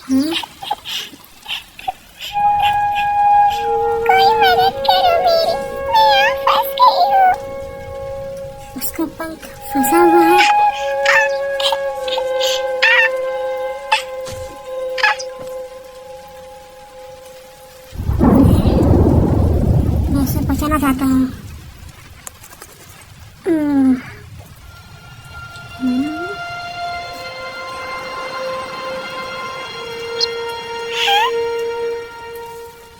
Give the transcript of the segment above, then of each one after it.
हम्म, कोई मदद करो मेरी, मैं यहाँ फंस गई हूँ। उसका पंख फंसा हुआ है। मैं उसे बचाना चाहता हूँ। हम्म, हम्म,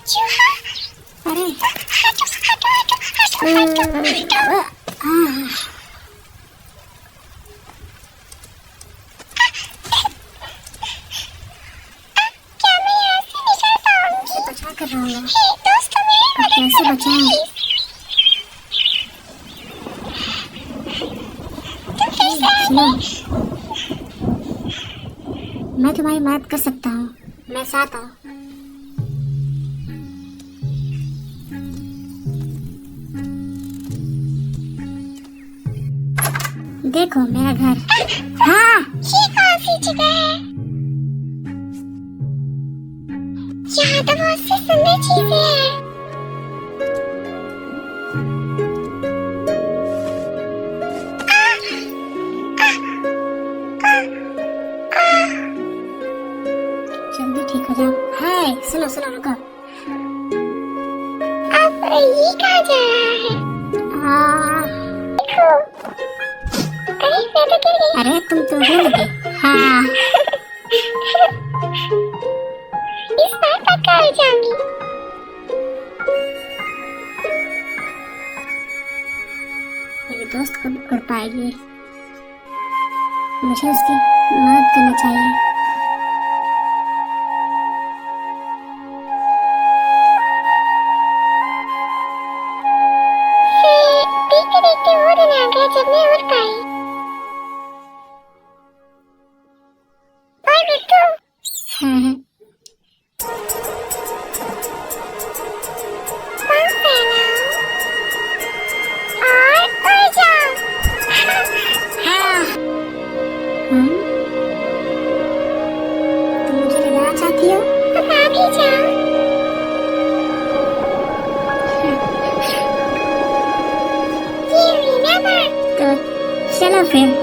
चूहा, अरे हटो हटो हटो हटो हटो हटो। क्या मैं यहाँ से निकल पाऊंगी? बचा कर रहा हूँ। हे दोस्तों, मेरी मदद कैसे करो बचाऊं? प्लीज। तुम फिर से आ सुनो, गए। मैं तुम्हारी मदद कर सकता हूँ। मैं साथ हूँ। देखो मेरा घर। हाँ, ये कौन सी जगह है? यहाँ तो बहुत सी सुंदर चीजें हैं। जल्दी ठीक हो जाओ। हाय, सुनो सुनो, रुको। अब ये कहाँ जा रहा है? हाँ, देखो, अरे मैं तो गिर गई। अरे तुम तो गिर गई। हाँ, इस बार पक्का हो जाऊंगी। मेरी दोस्त कब उड़ पाएगी? मुझे उसकी मदद करना चाहिए। देखते देखते वो दिन आ गया जब मैं उड़ पाई। और बिट्टू, हाँ, पंख फैलाओ और उड़ जाओ। हाँ, तुम मुझे ले जाना चाहती हो? अब आ भी जाओ। ये हुई ना बात। तो चलो फिर।